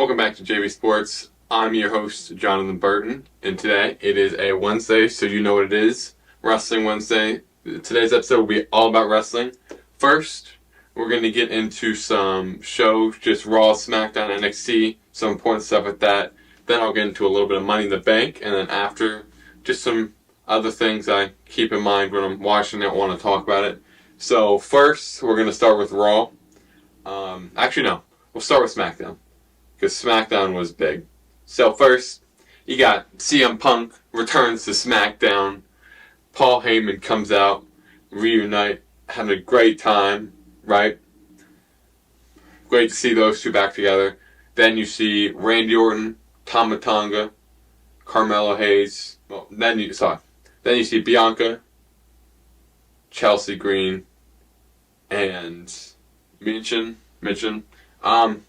Welcome back to JV Sports. I'm your host, Jonathan Burton, and today it is a Wednesday, so you know what it is. Wrestling Wednesday. Today's episode will be all about wrestling. First, we're going to get into some shows, just Raw, SmackDown, NXT, some important stuff with that. Then I'll get into a little bit of Money in the Bank, and then after, just some other things I keep in mind when I'm watching it, want to talk about it. So first, we're going to start with Raw. We'll start with SmackDown, because SmackDown was big. So first, you got CM Punk returns to SmackDown. Paul Heyman comes out, reunite, having a great time, right? Great to see those two back together. Then you see Randy Orton, Tama Tonga, Carmelo Hayes. Then you see Bianca, Chelsea Green, and Michin. I'm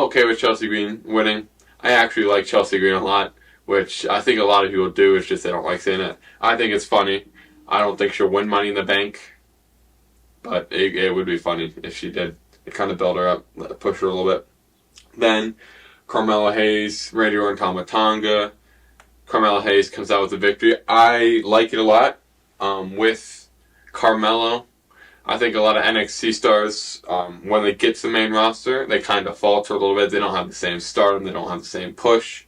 okay with Chelsea Green winning. I actually like Chelsea Green a lot, which I think a lot of people do. It's just they don't like saying it. I think it's funny. I don't think she'll win Money in the Bank, but it would be funny if she did. It kind of build her up, push her a little bit. Then Carmelo Hayes, Randy Orton, Tama Tonga. Carmelo Hayes comes out with the victory. I like it a lot. With Carmelo, I think a lot of NXT stars, when they get to the main roster, they kind of falter a little bit. They don't have the same stardom. They don't have the same push.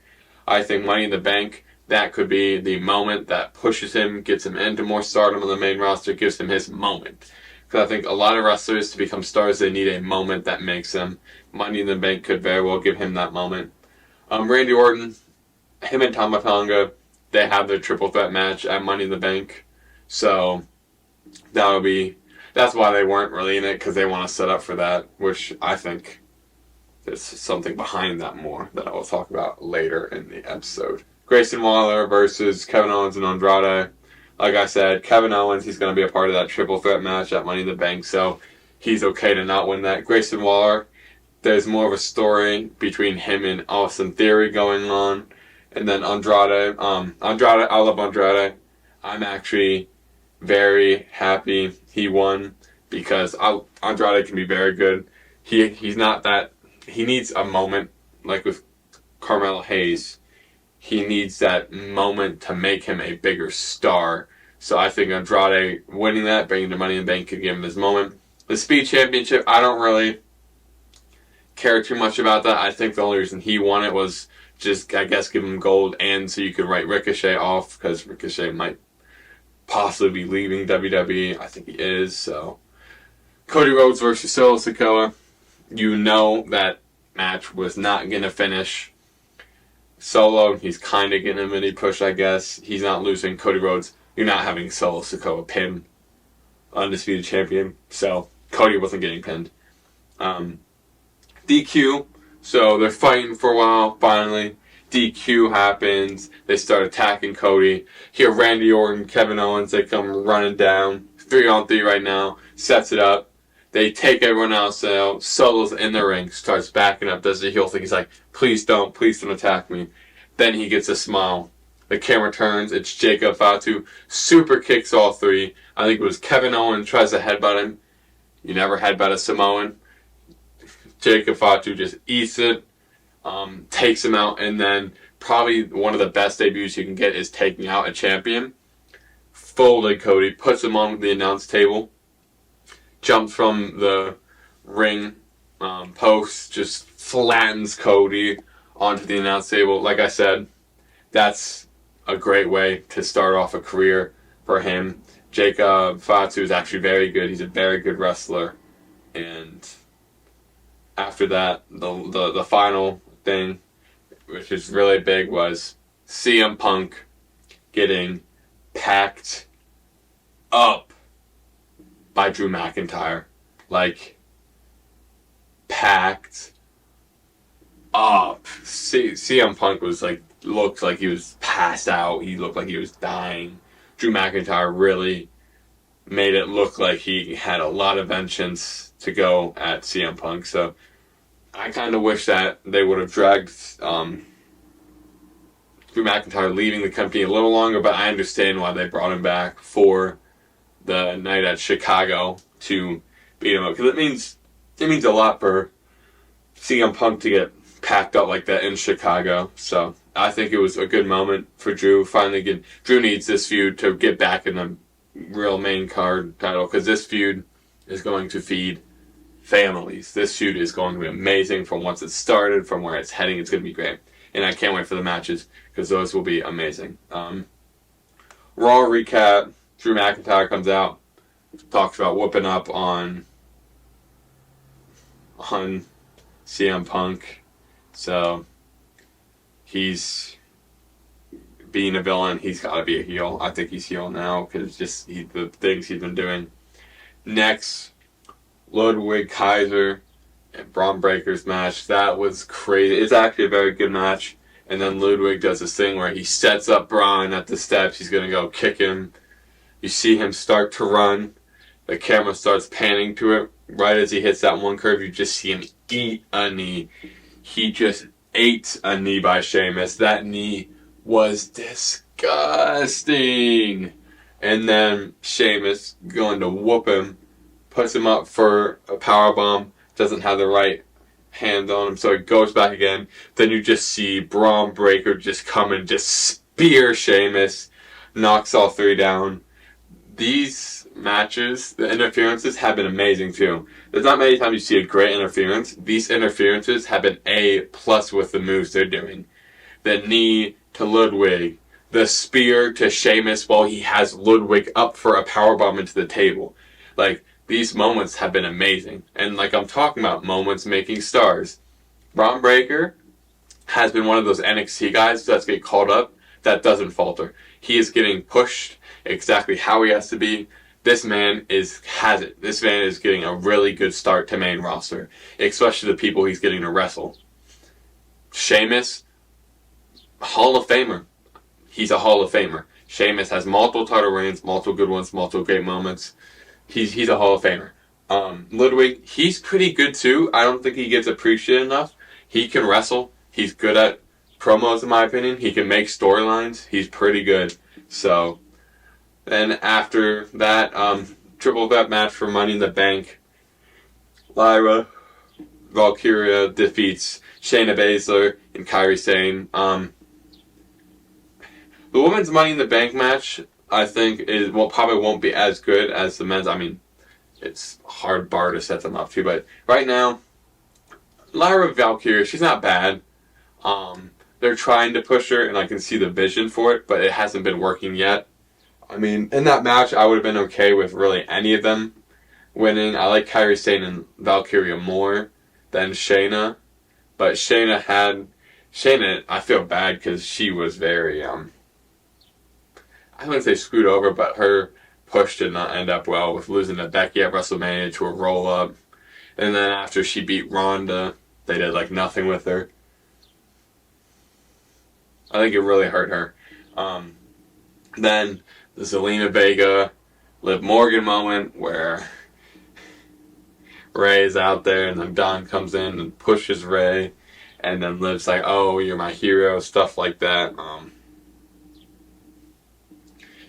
I think Money in the Bank, that could be the moment that pushes him, gets him into more stardom on the main roster, gives him his moment. Because I think a lot of wrestlers, to become stars, they need a moment that makes them. Money in the Bank could very well give him that moment. Randy Orton, him and Tama Tonga, they have their triple threat match at Money in the Bank. So that's why they weren't really in it, because they want to set up for that, which I think there's something behind that more that I will talk about later in the episode. Grayson Waller versus Kevin Owens and Andrade. Like I said, Kevin Owens, he's going to be a part of that triple threat match at Money in the Bank, so he's okay to not win that. Grayson Waller, there's more of a story between him and Austin Theory going on. And then Andrade, I love Andrade. I'm actually very happy he won, because Andrade can be very good. He's not that. He needs a moment, like with Carmelo Hayes. He needs that moment to make him a bigger star. So I think Andrade winning that, bringing the Money in the Bank, could give him his moment. The Speed Championship, I don't really care too much about that. I think the only reason he won it was just, I guess, give him gold, and so you could write Ricochet off, because Ricochet might possibly be leaving WWE. I think he is. So Cody Rhodes versus Solo Sikoa. You know that match was not going to finish. Solo, he's kind of getting a mini push, I guess. He's not losing. Cody Rhodes, you're not having Solo Sikoa pin undisputed champion. So Cody wasn't getting pinned. DQ. So they're fighting for a while. Finally, DQ happens. They start attacking Cody. Here, Randy Orton, Kevin Owens, they come running down. 3-on-3 right now. Sets it up. They take everyone else out. Solo's in the ring. Starts backing up. Does the heel thing. He's like, please don't attack me. Then he gets a smile. The camera turns. It's Jacob Fatu. Super kicks all three. I think it was Kevin Owens tries to headbutt him. You never headbutt a Samoan. Jacob Fatu just eats it. Takes him out, and then probably one of the best debuts you can get is taking out a champion. Folded Cody, puts him on the announce table, jumps from the ring post, just flattens Cody onto the announce table. Like I said, that's a great way to start off a career for him. Jacob Fatu is actually very good. He's a very good wrestler. And after that, the final thing, which is really big, was CM Punk getting packed up by Drew McIntyre. Like, packed up. CM Punk was looked like he was passed out. He looked like he was dying. Drew McIntyre really made it look like he had a lot of vengeance to go at CM Punk. So I kind of wish that they would have dragged Drew McIntyre leaving the company a little longer, but I understand why they brought him back for the night at Chicago to beat him up, because it means a lot for CM Punk to get packed up like that in Chicago. So I think it was a good moment for Drew. Drew needs this feud to get back in the real main card title, because this feud is going to feed families. This feud is going to be amazing from once it started, from where it's heading. It's going to be great. And I can't wait for the matches, because those will be amazing. Raw recap. Drew McIntyre comes out, talks about whooping up on CM Punk. So he's being a villain. He's got to be a heel. I think he's heel now, because just the things he's been doing. Next, Ludwig Kaiser and Braun Breaker's match. That was crazy. It's actually a very good match. And then Ludwig does this thing where he sets up Braun at the steps. He's going to go kick him. You see him start to run. The camera starts panning to it. Right as he hits that one curve, you just see him eat a knee. He just ate a knee by Sheamus. That knee was disgusting. And then Sheamus going to whoop him, puts him up for a powerbomb, doesn't have the right hand on him, so he goes back again. Then you just see Braun Breaker just come and just spear Sheamus, knocks all three down. These matches, the interferences have been amazing too. There's not many times you see a great interference. These interferences have been A+ with the moves they're doing. The knee to Ludwig, the spear to Sheamus while he has Ludwig up for a powerbomb into the table. Like, these moments have been amazing. And like I'm talking about moments making stars. Braun Breaker has been one of those NXT guys that's get called up that doesn't falter. He is getting pushed exactly how he has to be. This man has it. This man is getting a really good start to main roster, especially the people he's getting to wrestle. Sheamus, Hall of Famer. He's a Hall of Famer. Sheamus has multiple title reigns, multiple good ones, multiple great moments. He's a Hall of Famer. Ludwig, he's pretty good too. I don't think he gets appreciated enough. He can wrestle. He's good at promos, in my opinion. He can make storylines. He's pretty good. So, then after that, triple threat match for Money in the Bank. Lyra Valkyria defeats Shayna Baszler and Kairi Sane. The women's Money in the Bank match, I think, probably won't be as good as the men's. I mean, it's a hard bar to set them up to, but right now, Lyra Valkyria, she's not bad. They're trying to push her, and I can see the vision for it, but it hasn't been working yet. I mean, in that match, I would have been okay with really any of them winning. I like Kairi Sane and Valkyria more than Shayna, but Shayna, I feel bad because she was very, I wouldn't say screwed over, but her push did not end up well with losing to Becky at WrestleMania to a roll-up. And then after she beat Ronda, they did like nothing with her. I think it really hurt her. Then the Zelina Vega, Liv Morgan moment where Ray is out there and then Don comes in and pushes Ray, and then Liv's like, "Oh, you're my hero," stuff like that.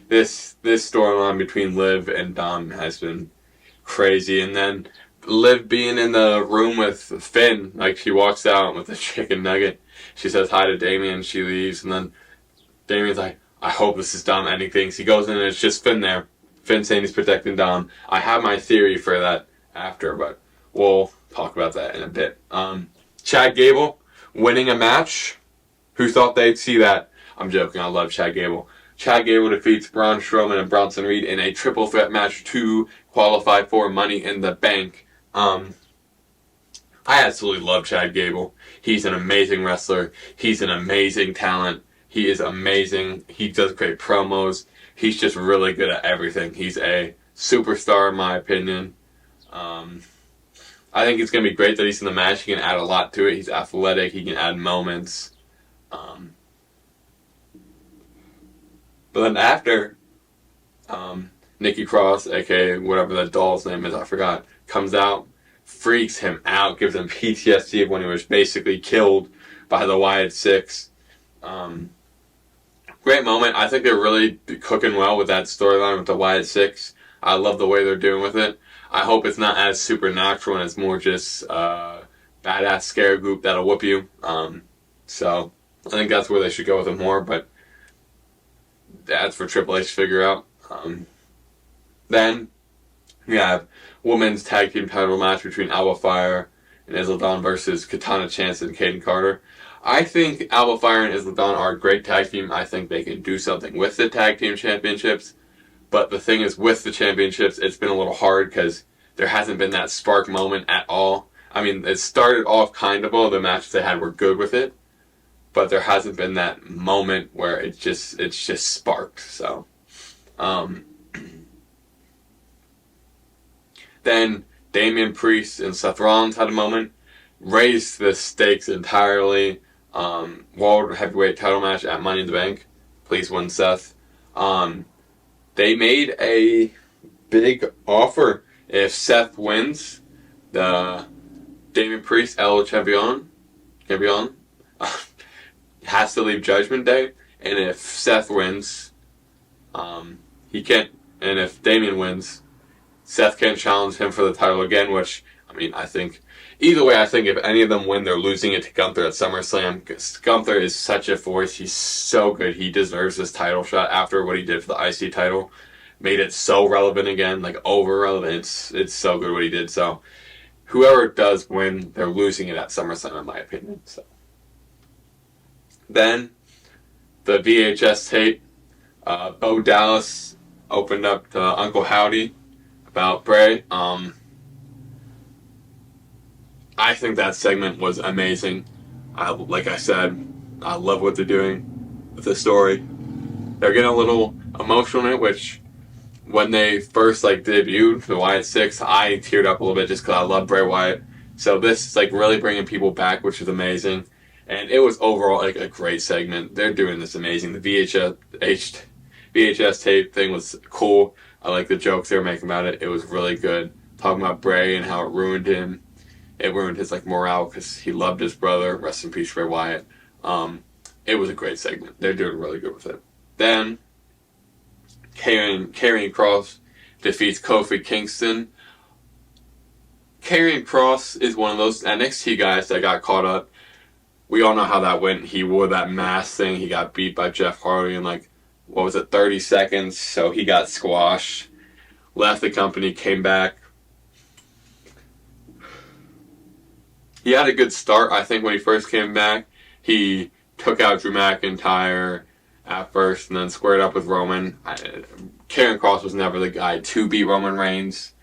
This storyline between Liv and Dom has been crazy. And then Liv being in the room with Finn, like she walks out with a chicken nugget. She says hi to Damien, she leaves, and then Damien's like, "I hope this is Dom ending things." He goes in and it's just Finn there. Finn saying he's protecting Dom. I have my theory for that after, but we'll talk about that in a bit. Chad Gable winning a match. Who thought they'd see that? I'm joking, I love Chad Gable. Chad Gable defeats Braun Strowman and Bronson Reed in a triple threat match to qualify for Money in the Bank. I absolutely love Chad Gable. He's an amazing wrestler. He's an amazing talent. He is amazing. He does great promos. He's just really good at everything. He's a superstar in my opinion. I think it's going to be great that he's in the match. He can add a lot to it. He's athletic. He can add moments. But then after, Nikki Cross, aka whatever that doll's name is, I forgot, comes out, freaks him out, gives him PTSD of when he was basically killed by the Wyatt Six. Great moment. I think they're really cooking well with that storyline with the Wyatt Six. I love the way they're doing with it. I hope it's not as supernatural and it's more just badass scare group that'll whoop you. So I think that's where they should go with it more, but that's for Triple H to figure out. Then we have women's tag team title match between Alba Fire and Isla Dawn versus Katana Chance and Kaden Carter. I think Alba Fire and Isla Dawn are a great tag team. I think they can do something with the tag team championships. But the thing is, with the championships, it's been a little hard because there hasn't been that spark moment at all. I mean, it started off kind of well. The matches they had were good with it, but there hasn't been that moment where it's just sparked. So, then Damian Priest and Seth Rollins had a moment, raised the stakes entirely. World Heavyweight title match at Money in the Bank. Please win, Seth. They made a big offer. If Seth wins, the Damian Priest El Champion has to leave Judgment Day, and if Seth wins, he can't. And if Damian wins, Seth can't challenge him for the title again. Which, I mean, I think either way, I think if any of them win, they're losing it to Gunther at SummerSlam. Because Gunther is such a force. He's so good. He deserves this title shot after what he did for the IC title. Made it so relevant again, like over relevant. It's so good what he did. So whoever does win, they're losing it at SummerSlam, in my opinion. So then the VHS tape. Bo Dallas opened up to Uncle Howdy about Bray. I think that segment was amazing. Like I said, I love what they're doing with the story. They're getting a little emotional in it, which when they first debuted the Wyatt Six, I teared up a little bit just because I love Bray Wyatt. So this is really bringing people back, which is amazing. And it was overall a great segment. They're doing this amazing. The VHS tape thing was cool. I like the jokes they were making about it. It was really good. Talking about Bray and how it ruined him. It ruined his morale because he loved his brother. Rest in peace, Bray Wyatt. It was a great segment. They're doing really good with it. Then Karrion Kross defeats Kofi Kingston. Karrion Kross is one of those NXT guys that got caught up. We all know how that went. He wore that mask thing. He got beat by Jeff Hardy in 30 seconds. So he got squashed. Left the company, came back. He had a good start, I think, when he first came back. He took out Drew McIntyre at first and then squared up with Roman. Karrion Kross was never the guy to beat Roman Reigns.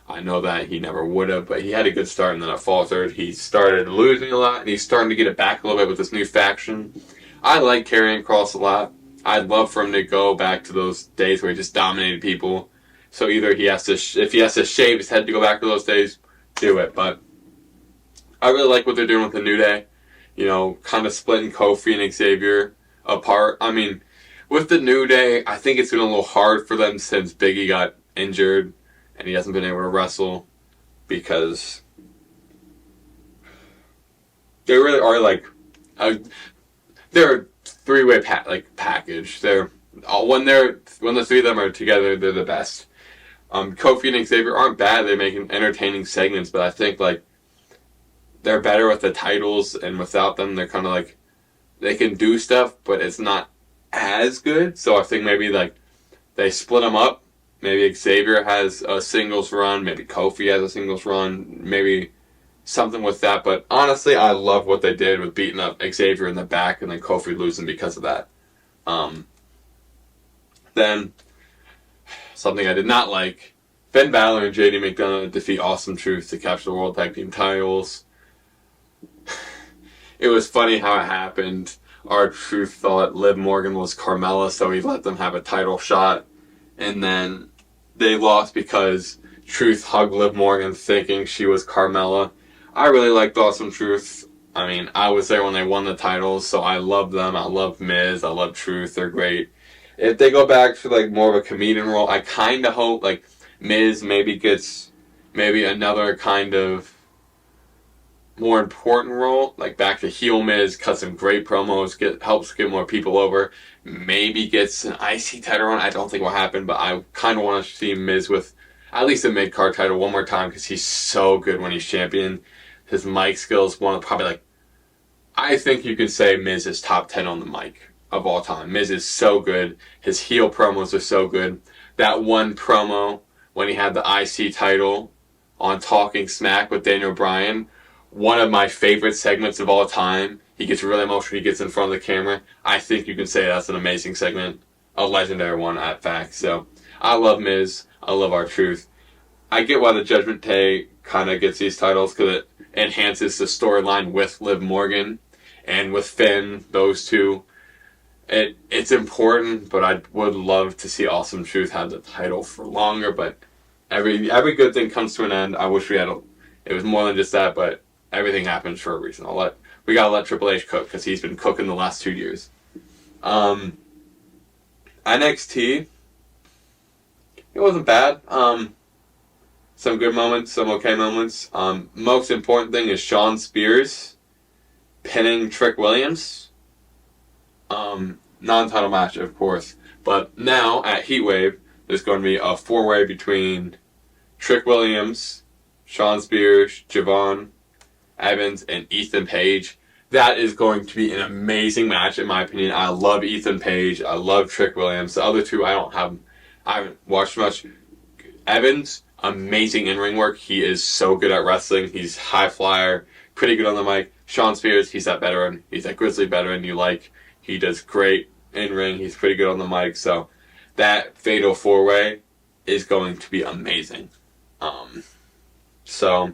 I know that he never would have, but he had a good start and then it faltered. He started losing a lot and he's starting to get it back a little bit with this new faction. I like Karrion Kross a lot. I'd love for him to go back to those days where he just dominated people. So either if he has to shave his head to go back to those days, do it. But I really like what they're doing with the New Day. Kind of splitting Kofi and Xavier apart. I mean, with the New Day, I think it's been a little hard for them since Big E got injured and he hasn't been able to wrestle because they really are they're a three-way package. They're when the three of them are together, they're the best. Kofi and Xavier aren't bad. They make entertaining segments, but I think they're better with the titles, and without them, they're kind of they can do stuff, but it's not as good. So I think maybe they split them up. Maybe Xavier has a singles run. Maybe Kofi has a singles run. Maybe something with that. But honestly, I love what they did with beating up Xavier in the back and then Kofi losing because of that. Then, something I did not like, Finn Balor and JD McDonough defeat Awesome Truth to capture the World Tag Team titles. It was funny how it happened. R-Truth thought Liv Morgan was Carmella, so he let them have a title shot. And then they lost because Truth hugged Liv Morgan thinking she was Carmella. I really liked Awesome Truth. I mean, I was there when they won the titles, so I love them. I love Miz. I love Truth. They're great. If they go back to more of a comedian role, I kind of hope Miz maybe gets another kind of more important role, back to heel Miz, cut some great promos, helps get more people over, maybe gets an IC title run. I don't think will happen, but I kind of want to see Miz with at least a mid-card title one more time because he's so good when he's champion. His mic skills, one of probably like, I think you could say Miz is top 10 on the mic of all time. Miz is so good. His heel promos are so good. That one promo when he had the IC title on Talking Smack with Daniel Bryan, one of my favorite segments of all time. He gets really emotional. He gets in front of the camera. I think you can say that's an amazing segment. A legendary one, at fact. So, I love Miz. I love R-Truth. I get why the Judgment Day kind of gets these titles because it enhances the storyline with Liv Morgan and with Finn, those two. It's important, but I would love to see Awesome Truth have the title for longer, but every good thing comes to an end. I wish it was more than just that, but everything happens for a reason. We gotta let Triple H cook, because he's been cooking the last 2 years. NXT, it wasn't bad. Some good moments, some okay moments. Most important thing is Shawn Spears pinning Trick Williams. Non-title match, of course. But now, at Heatwave, there's going to be a 4-way between Trick Williams, Shawn Spears, Javon Evans, and Ethan Page. That is going to be an amazing match, in my opinion. I love Ethan Page. I love Trick Williams. The other two, I haven't watched much. Evans, amazing in-ring work. He is so good at wrestling. He's high flyer, pretty good on the mic. Shawn Spears, he's that veteran. He's that grizzly veteran you like. He does great in-ring. He's pretty good on the mic. So that fatal 4-way is going to be amazing. So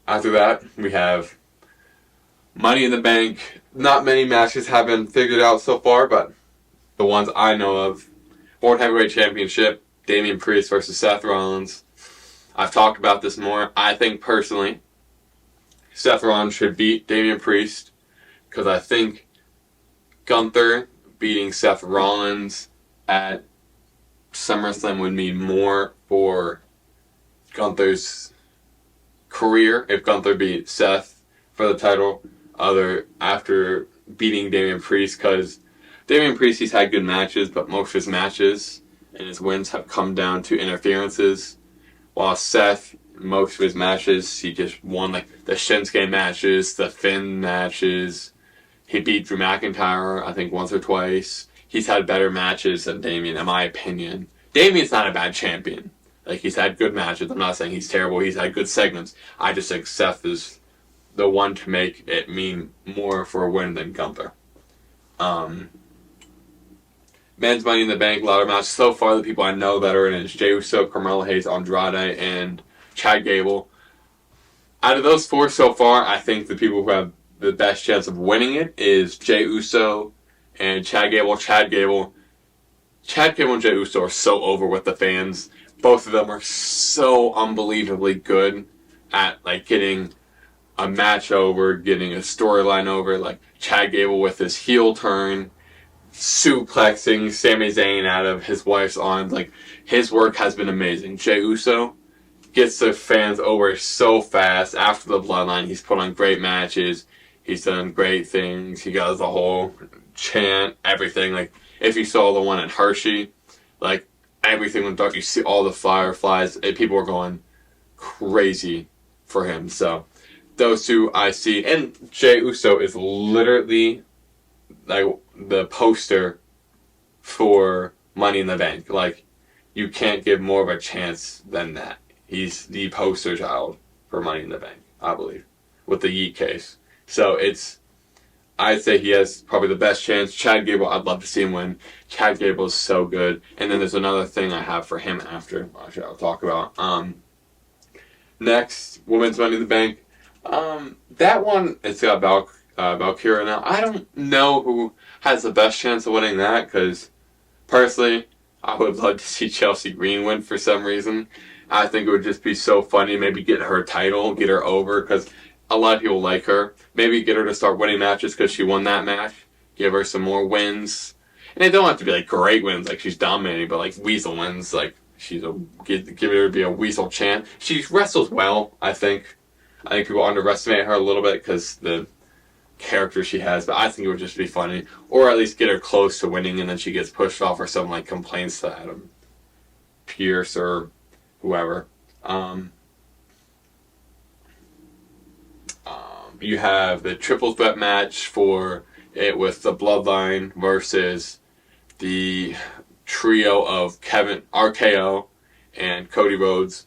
after that, we have Money in the Bank. Not many matches have been figured out so far, but the ones I know of. World Heavyweight Championship, Damian Priest versus Seth Rollins. I've talked about this more. I think personally, Seth Rollins should beat Damian Priest, because I think Gunther beating Seth Rollins at SummerSlam would mean more for Gunther's career if Gunther beat Seth for the title after beating Damian Priest, because Damian Priest, he's had good matches, but most of his matches and his wins have come down to interferences, while Seth, most of his matches, he just won like the Shinsuke matches, the Finn matches. He beat Drew McIntyre, I think, once or twice. He's had better matches than Damian, in my opinion. Damian's not a bad champion. Like, he's had good matches. I'm not saying he's terrible. He's had good segments. I just think Seth is the one to make it mean more for a win than Gunther. Men's Money in the Bank ladder match. So far, the people I know that are in it is Jey Uso, Carmelo Hayes, Andrade, and Chad Gable. Out of those 4 so far, I think the people who have the best chance of winning it is Jey Uso and Chad Gable. Chad Gable and Jey Uso are so over with the fans. Both of them are so unbelievably good at like getting a match over, getting a storyline over. Like Chad Gable with his heel turn, suplexing Sami Zayn out of his wife's arms. Like, his work has been amazing. Jey Uso gets the fans over so fast. After the Bloodline, he's put on great matches. He's done great things. He got the whole chant, everything. Like, if you saw the one at Hershey, like, everything went dark. You see all the fireflies. People were going crazy for him. So, those two I see. And Jey Uso is literally, like, the poster for Money in the Bank. Like, you can't give more of a chance than that. He's the poster child for Money in the Bank, I believe, with the Yeet case. So I'd say he has probably the best chance. Chad Gable, I'd love to see him win. Chad Gable is so good. And then there's another thing I have for him after, which I'll talk about. Next, Women's Money in the Bank. That one, it's got Valkyria now. I don't know who has the best chance of winning that, because personally, I would love to see Chelsea Green win for some reason. I think it would just be so funny. Maybe get her title, get her over, because a lot of people like her. Maybe get her to start winning matches because she won that match. Give her some more wins. And they don't have to be like great wins, like she's dominating, but like Weasel wins, like give her to be a Weasel champ. She wrestles well, I think. I think people underestimate her a little bit because the character she has, but I think it would just be funny. Or at least get her close to winning and then she gets pushed off or someone like complains to Adam Pearce or whoever. You have the triple threat match for it with the Bloodline versus the trio of Kevin RKO and Cody Rhodes.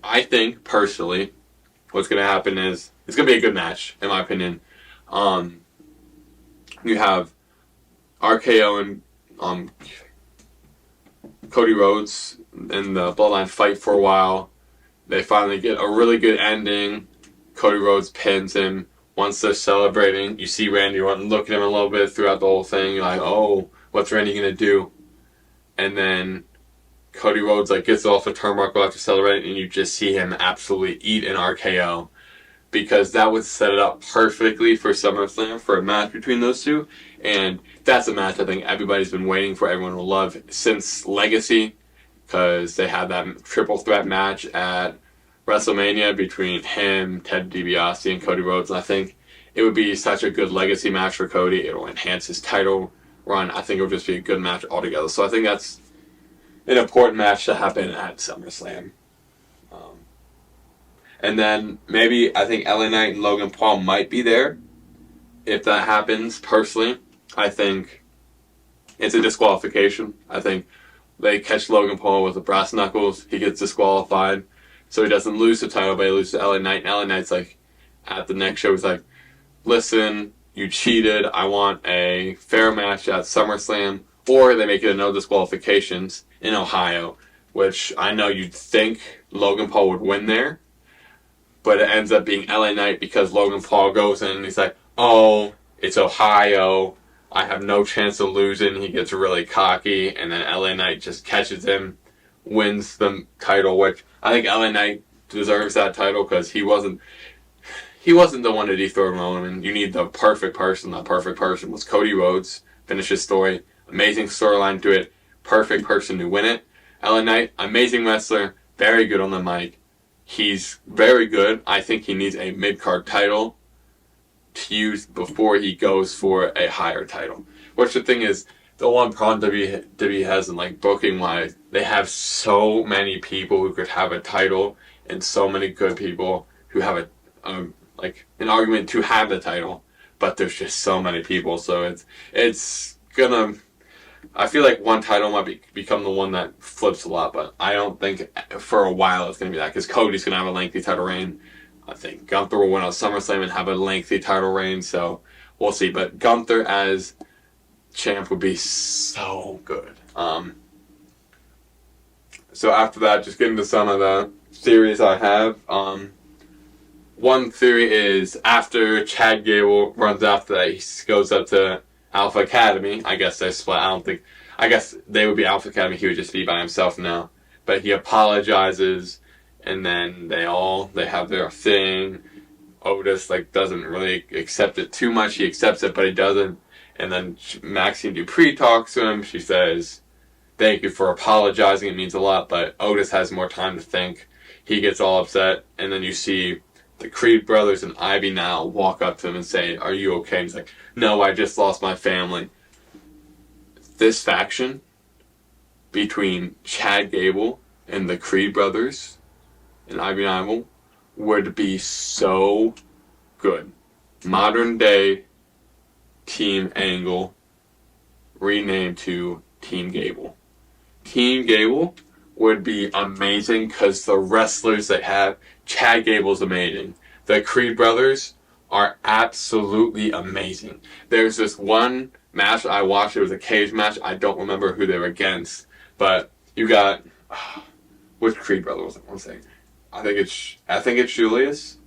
I think personally, what's going to happen is it's going to be a good match, in my opinion. You have RKO and Cody Rhodes and the Bloodline fight for a while. They finally get a really good ending. Cody Rhodes pins him. Once they're celebrating, you see Randy Orton look at him a little bit throughout the whole thing. You're like, oh, what's Randy going to do? And then Cody Rhodes gets off the turnbuckle after celebrating, and you just see him absolutely eat an RKO. Because that would set it up perfectly for SummerSlam, for a match between those two. And that's a match I think everybody's been waiting for, everyone will love since Legacy. Because they had that triple threat match at WrestleMania between him, Ted DiBiase, and Cody Rhodes. And I think it would be such a good legacy match for Cody. It will enhance his title run. I think it will just be a good match altogether. So I think that's an important match to happen at SummerSlam. And then maybe I think LA Knight and Logan Paul might be there. If that happens, personally, I think it's a disqualification. I think they catch Logan Paul with the brass knuckles. He gets disqualified. So he doesn't lose the title, but he loses to LA Knight. And LA Knight's at the next show, he's like, listen, you cheated. I want a fair match at SummerSlam. Or they make it a no disqualifications in Ohio, which I know you'd think Logan Paul would win there. But it ends up being LA Knight because Logan Paul goes in and he's like, oh, it's Ohio. I have no chance of losing. He gets really cocky, and then LA Knight just catches him, wins the title, which I think LA Knight deserves that title because he wasn't the one to dethrone Roman. You need the perfect person. The perfect person was Cody Rhodes. Finish his story. Amazing storyline to it. Perfect person to win it. LA Knight, amazing wrestler. Very good on the mic. He's very good. I think he needs a mid-card title to use before he goes for a higher title. Which the thing is, the one problem WWE has in booking wise, they have so many people who could have a title and so many good people who have an argument to have the title, but there's just so many people, so it's gonna. I feel like one title might become the one that flips a lot, but I don't think for a while it's going to be that, because Cody's going to have a lengthy title reign. I think Gunther will win on SummerSlam and have a lengthy title reign, so we'll see. But Gunther as champ would be so good. So after that, just getting to some of the theories I have. One theory is after Chad Gable runs after that, he goes up to Alpha Academy. I guess they split. I guess they would be Alpha Academy. He would just be by himself now. But he apologizes, and then they have their thing. Otis doesn't really accept it too much. He accepts it, but he doesn't. And then Maxine Dupree talks to him. She says, "Thank you for apologizing. It means a lot." But Otis has more time to think. He gets all upset, and then you see the Creed brothers and Ivy now walk up to him and say, "Are you okay?" And he's like, "No, I just lost my family." This faction between Chad Gable and the Creed brothers and Ivy Nile would be so good. Modern day Team Angle renamed to Team Gable. Team Gable would be amazing because the wrestlers they have, Chad Gable's amazing. The Creed brothers are absolutely amazing. There's this one match I watched, it was a cage match. I don't remember who they were against, but you got which Creed brother was it? One second. I think it's Julius,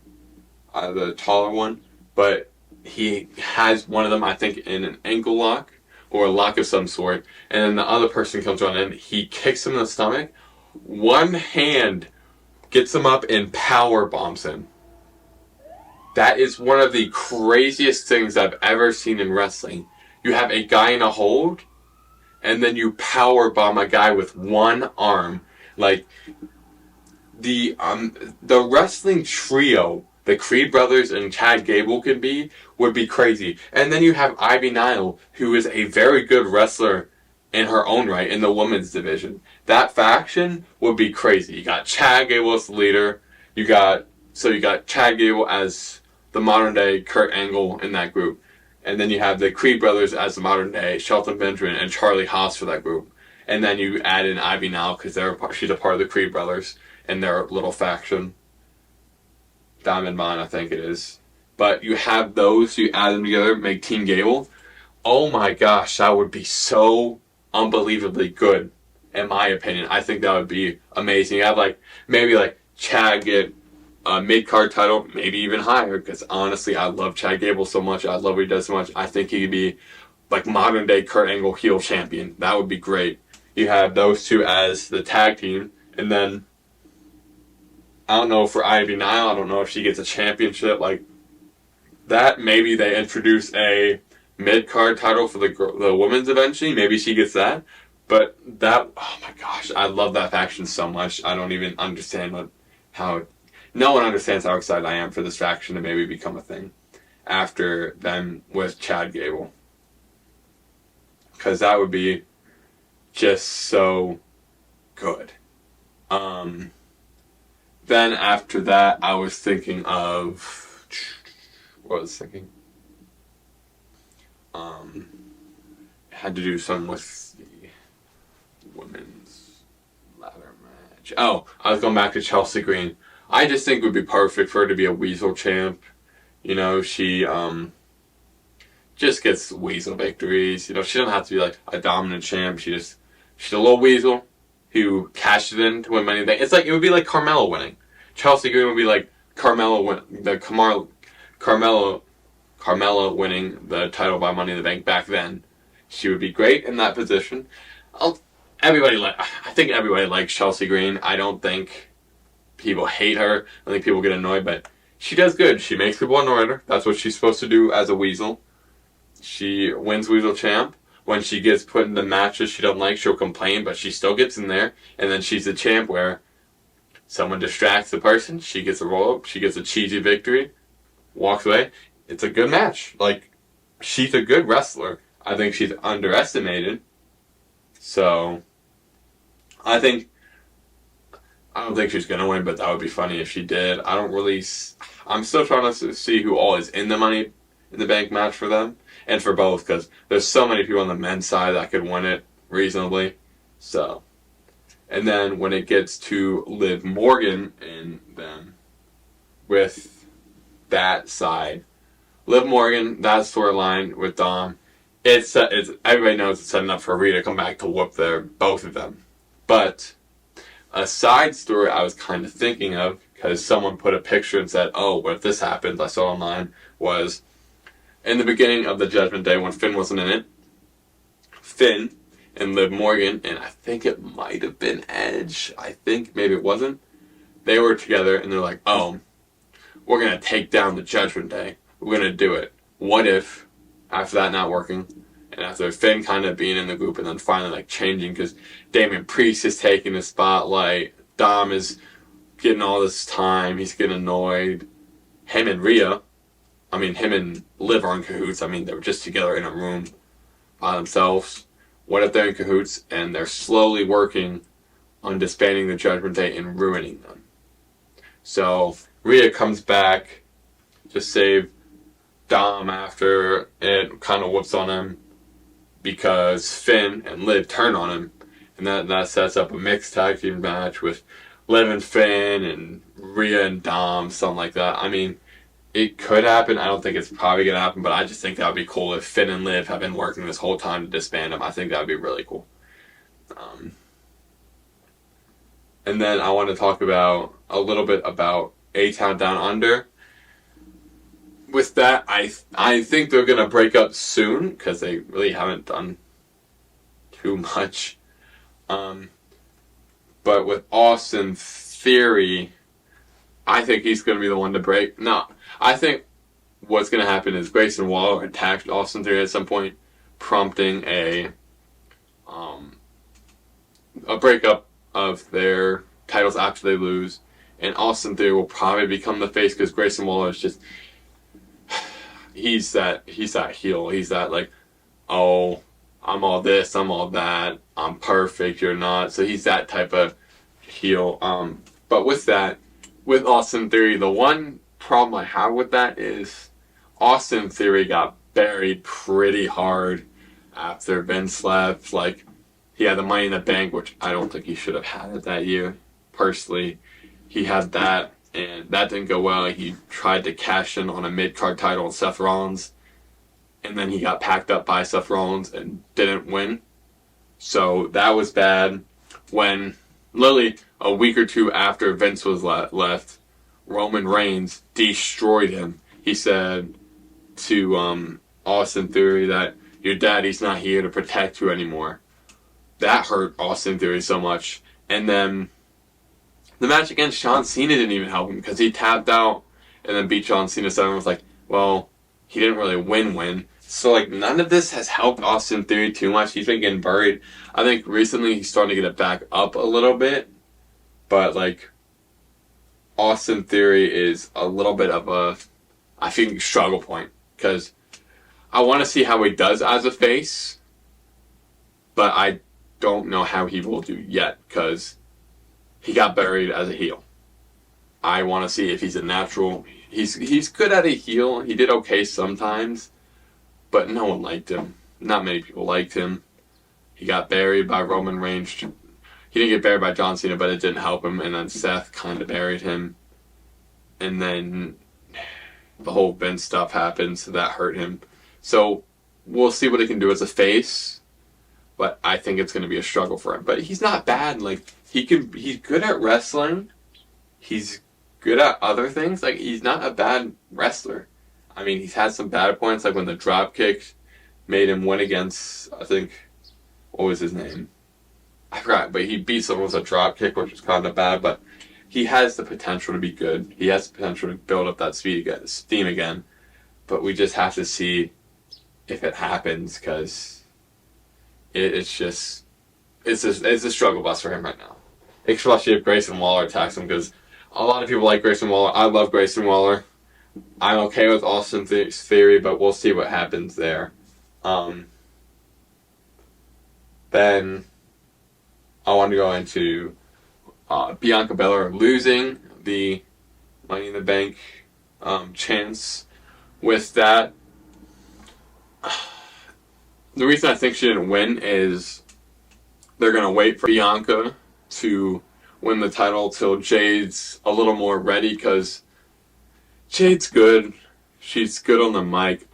the taller one, but he has one of them, I think, in an ankle lock or a lock of some sort, and then the other person comes on and he kicks him in the stomach. One hand gets him up and power bombs him. That is one of the craziest things I've ever seen in wrestling. You have a guy in a hold, and then you power bomb a guy with one arm. The wrestling trio the Creed brothers and Chad Gable would be crazy. And then you have Ivy Nile, who is a very good wrestler in her own right in the women's division. That faction would be crazy. You got Chad Gable as the leader. You got Chad Gable as the modern day Kurt Angle in that group. And then you have the Creed brothers as the modern day Shelton Benjamin and Charlie Haas for that group. And then you add in Ivy now because she's a part of the Creed brothers and their little faction. Diamond Mine, I think it is. But you have those, you add them together, make Team Gable. Oh my gosh, that would be so unbelievably good, in my opinion. I think that would be amazing. You have maybe Chad get a mid-card title, maybe even higher, because honestly, I love Chad Gable so much. I love what he does so much. I think he could be modern day Kurt Angle heel champion. That would be great. You have those two as the tag team, and then I don't know for Ivy Nile. I don't know if she gets a championship like that. Maybe they introduce a mid-card title for the women's eventually. Maybe she gets that. But that, oh my gosh, I love that faction so much. I don't even understand no one understands how excited I am for this faction to maybe become a thing after them with Chad Gable. Because that would be just so good. Then after that, I was thinking of... What was I thinking? Had to do something with the women's ladder match. Oh, I was going back to Chelsea Green. I just think it would be perfect for her to be a Weasel champ. You know, she just gets Weasel victories. You know, she doesn't have to be a dominant champ. She's a little Weasel who cashes in to win many things. It would be like Carmella winning. Chelsea Green would be like Carmella winning the title by Money in the Bank back then. She would be great in that position. I think everybody likes Chelsea Green. I don't think people hate her. I think people get annoyed, but she does good. She makes people annoy her. That's what she's supposed to do as a Weasel. She wins Weasel champ. When she gets put into matches she doesn't like, she'll complain, but she still gets in there. And then she's the champ where someone distracts the person, she gets a roll-up, she gets a cheesy victory, walks away. It's a good match. She's a good wrestler. I think she's underestimated. So, I don't think she's going to win, but that would be funny if she did. I'm still trying to see who all is in the Money in the Bank match for them. And for both, because there's so many people on the men's side that could win it reasonably. So, and then when it gets to Liv Morgan and them with that side, Liv Morgan, that storyline with Dom, it's everybody knows it's setting up for Rhea to come back to whoop both of them. But a side story I was kind of thinking of, because someone put a picture and said, oh, what if this happens? I saw online, was in the beginning of the Judgment Day when Finn wasn't in it, Finn and Liv Morgan, and I think it might have been Edge, I think, maybe it wasn't, they were together and they're like, oh, we're going to take down the Judgment Day. We're going to do it. What if, after that not working, and after Finn kind of being in the group and then finally changing, because Damian Priest is taking the spotlight, Dom is getting all this time, he's getting annoyed, him and Liv are in cahoots. They were just together in a room by themselves. What if they're in cahoots and they're slowly working on disbanding the Judgment Day and ruining them? So Rhea comes back to save Dom after it kind of whoops on him because Finn and Liv turn on him. And that sets up a mixed tag team match with Liv and Finn and Rhea and Dom, something like that. It could happen. I don't think it's probably going to happen, but I just think that would be cool if Finn and Liv have been working this whole time to disband them. I think that would be really cool. And then I want to talk a little bit about A-Town Down Under. With that, I think they're going to break up soon because they really haven't done too much. But with Austin Theory, I think he's going to be the one to break. No, I think what's going to happen is Grayson Waller attacked Austin Theory at some point, prompting a breakup of their titles after they lose. And Austin Theory will probably become the face because Grayson Waller is just... He's that heel. He's that oh, I'm all this, I'm all that, I'm perfect, you're not. So he's that type of heel. But with Austin Theory, the one problem I have with that is Austin Theory got buried pretty hard after Vince left. Like, he had the Money in the Bank, which I don't think he should have had it that year. Personally, he had that, and that didn't go well. He tried to cash in on a mid-card title with Seth Rollins, and then he got packed up by Seth Rollins and didn't win. So that was bad. When literally a week or two after Vince was left, Roman Reigns destroyed him. He said to Austin Theory that your daddy's not here to protect you anymore. That hurt Austin Theory so much. And then the match against John Cena didn't even help him because he tapped out and then beat John Cena. So everyone was like, well, he didn't really win. So, like, none of this has helped Austin Theory too much. He's been getting buried. I think recently he's starting to get it back up a little bit. But, like, Austin Theory is a little bit of a, I think, struggle point. Because I want to see how he does as a face. But I don't know how he will do yet. Because he got buried as a heel. I want to see if he's a natural. He's good at a heel. He did okay sometimes. But no one liked him. Not many people liked him. He got buried by Roman Reigns. He didn't get buried by John Cena, but it didn't help him. And then Seth kind of buried him. And then the whole Vince stuff happened, so that hurt him. So we'll see what he can do as a face. But I think it's going to be a struggle for him. But he's not bad. Like, he's good at wrestling. He's good at other things. Like, he's not a bad wrestler. I mean, he's had some bad points, like when the drop kick made him win against, I think, what was his name? I forgot, but he beat someone with a drop kick, which was kind of bad, but he has the potential to be good. He has the potential to build up that steam again, but we just have to see if it happens, because it's a struggle bus for him right now. Especially if Grayson Waller attacks him, because a lot of people like Grayson Waller. I love Grayson Waller. I'm okay with Austin Theory, but we'll see what happens there. Then I want to go into Bianca Belair losing the Money in the Bank chance. With that, the reason I think she didn't win is they're going to wait for Bianca to win the title till Jade's a little more ready, because Jade's good. She's good on the mic.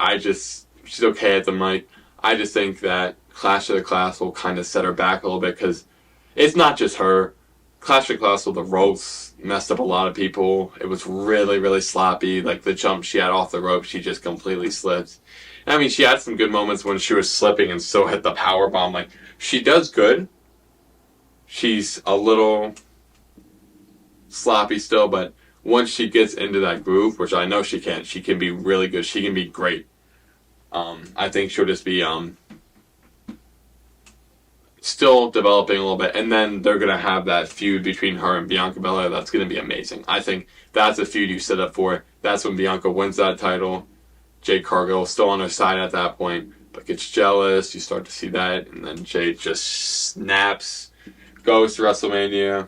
She's okay at the mic. I just think that Clash of the Class will kind of set her back a little bit, because it's not just her. Clash of the Class, the ropes messed up a lot of people. It was really, really sloppy. Like, the jump she had off the rope, she just completely slipped. I mean, she had some good moments when she was slipping and still hit the power bomb. Like, she does good. She's a little sloppy still, but once she gets into that groove, which I know she can be really good. She can be great. I think she'll just be still developing a little bit, and then they're going to have that feud between her and Bianca Belair. That's going to be amazing. I think that's a feud you set up for. That's when Bianca wins that title. Jade Cargill is still on her side at that point, but gets jealous. You start to see that, and then Jade just snaps, goes to WrestleMania.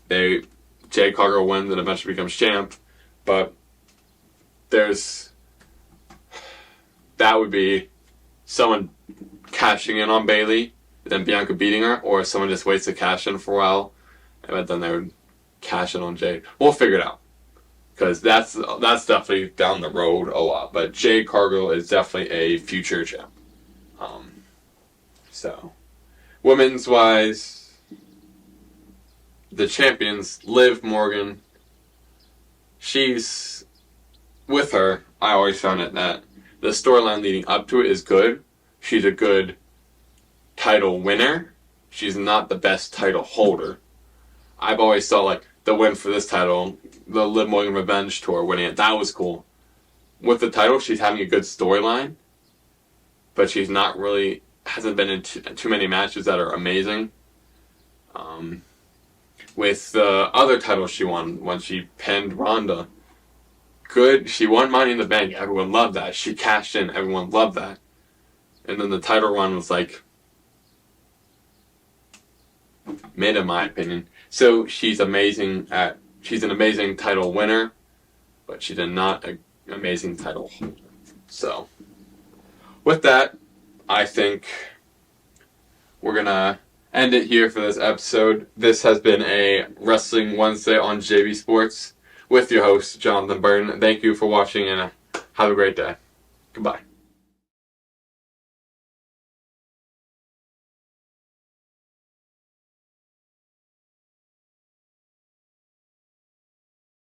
Jade Cargill wins and eventually becomes champ, but that would be someone cashing in on Bayley, then Bianca beating her, or someone just waits to cash in for a while, and then they would cash in on Jade. We'll figure it out, because that's definitely down the road a lot. But Jade Cargill is definitely a future champ. So, women's wise, the champions, Liv Morgan, she's, with her, I always found it that the storyline leading up to it is good. She's a good title winner. She's not the best title holder. I've always thought, like, the win for this title, the Liv Morgan Revenge Tour, winning it, that was cool. With the title, she's having a good storyline, but she's not really, hasn't been in too many matches that are amazing. With the other title she won, when she pinned Ronda, good. She won Money in the Bank. Everyone loved that. She cashed in. Everyone loved that. And then the title run was like mid, in my opinion. So she's an amazing title winner, but she did not an amazing title holder. So, with that, I think we're going to end it here for this episode. This has been a Wrestling Wednesday on JV Sports with your host, Jonathan Burton. Thank you for watching and have a great day. Goodbye.